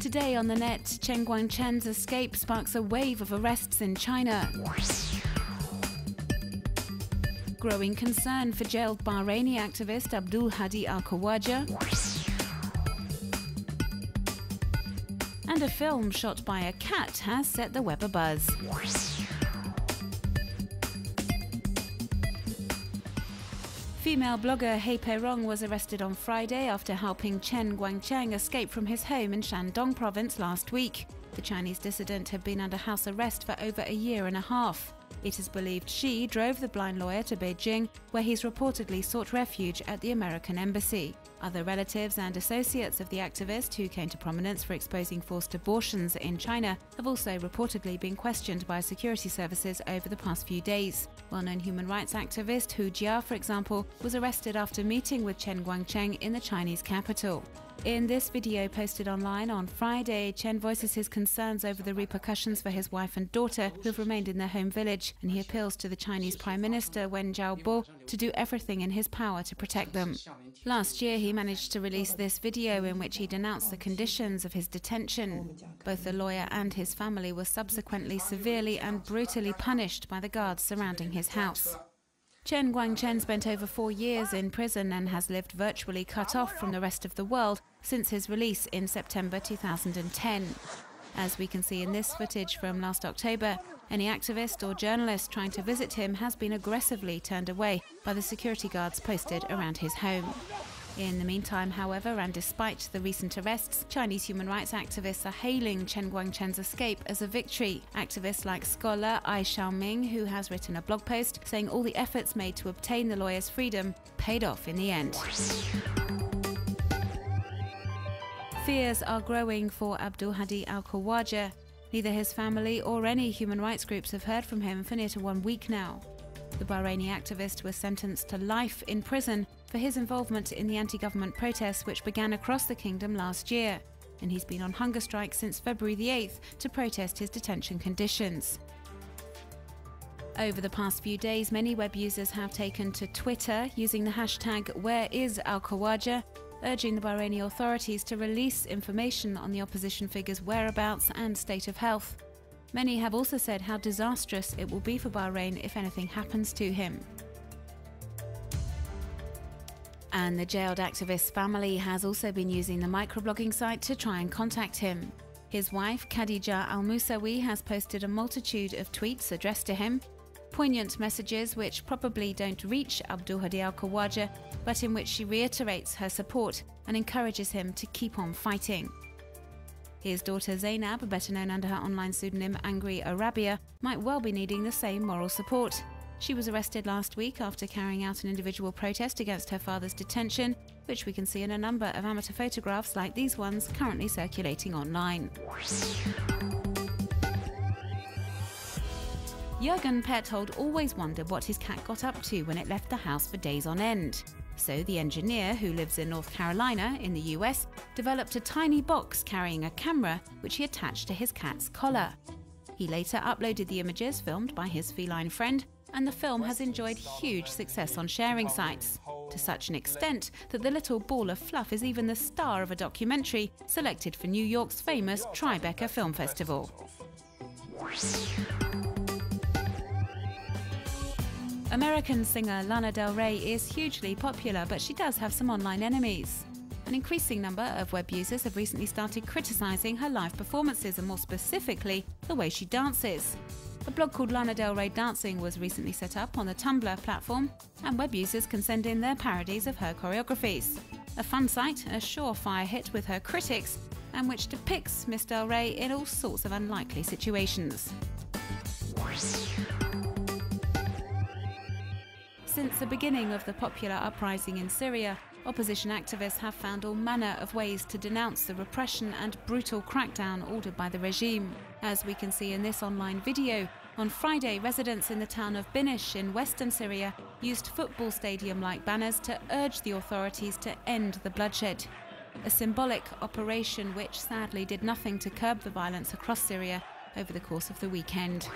Today on the net, Chen Guangcheng's escape sparks a wave of arrests in China. Growing concern for jailed Bahraini activist Abdulhadi AlKhawaja. And a film shot by a cat has set the web abuzz. Female blogger He Peirong was arrested on Friday after helping Chen Guangcheng escape from his home in Shandong province last week. The Chinese dissident had been under house arrest for over a year and a half. It is believed she drove the blind lawyer to Beijing, where he's reportedly sought refuge at the American embassy. Other relatives and associates of the activist, who came to prominence for exposing forced abortions in China, have also reportedly been questioned by security services over the past few days. Well-known human rights activist Hu Jia, for example, was arrested after meeting with Chen Guangcheng in the Chinese capital. In this video posted online on Friday, Chen voices his concerns over the repercussions for his wife and daughter who have remained in their home village, and he appeals to the Chinese Prime Minister Wen Jiabao to do everything in his power to protect them. Last year, he managed to release this video in which he denounced the conditions of his detention. Both the lawyer and his family were subsequently severely and brutally punished by the guards surrounding his house. Chen Guangcheng spent over 4 years in prison and has lived virtually cut off from the rest of the world since his release in September 2010. As we can see in this footage from last October, any activist or journalist trying to visit him has been aggressively turned away by the security guards posted around his home. In the meantime, however, and despite the recent arrests, Chinese human rights activists are hailing Chen Guangcheng's escape as a victory. Activists like scholar Ai Xiaoming, who has written a blog post saying all the efforts made to obtain the lawyer's freedom paid off in the end. Fears are growing for Abdulhadi AlKhawaja. Neither his family or any human rights groups have heard from him for near to 1 week now. The Bahraini activist was sentenced to life in prison for his involvement in the anti-government protests which began across the kingdom last year, and he's been on hunger strike since February the 8th to protest his detention conditions. Over the past few days, many web users have taken to Twitter using the hashtag #WhereIsAlKhawaja, urging the Bahraini authorities to release information on the opposition figure's whereabouts and state of health. Many have also said how disastrous it will be for Bahrain if anything happens to him. And the jailed activist's family has also been using the microblogging site to try and contact him. His wife, Khadija Al-Musawi, has posted a multitude of tweets addressed to him, poignant messages which probably don't reach Abdulhadi AlKhawaja, but in which she reiterates her support and encourages him to keep on fighting. His daughter Zainab, better known under her online pseudonym Angry Arabia, might well be needing the same moral support. She was arrested last week after carrying out an individual protest against her father's detention, which we can see in a number of amateur photographs like these ones currently circulating online. Jürgen Pethold always wondered what his cat got up to when it left the house for days on end. So the engineer, who lives in North Carolina in the US, developed a tiny box carrying a camera which he attached to his cat's collar. He later uploaded the images filmed by his feline friend, and the film has enjoyed huge success on sharing sites, to such an extent that the little ball of fluff is even the star of a documentary selected for New York's famous Tribeca Film Festival. American singer Lana Del Rey is hugely popular, but she does have some online enemies. An increasing number of web users have recently started criticizing her live performances, and more specifically, the way she dances. A blog called Lana Del Rey Dancing was recently set up on the Tumblr platform, and web users can send in their parodies of her choreographies. A fun site, a surefire hit with her critics, and which depicts Miss Del Rey in all sorts of unlikely situations. Since the beginning of the popular uprising in Syria, opposition activists have found all manner of ways to denounce the repression and brutal crackdown ordered by the regime. As we can see in this online video, on Friday, residents in the town of Binish in western Syria used football stadium-like banners to urge the authorities to end the bloodshed. A symbolic operation which sadly did nothing to curb the violence across Syria over the course of the weekend.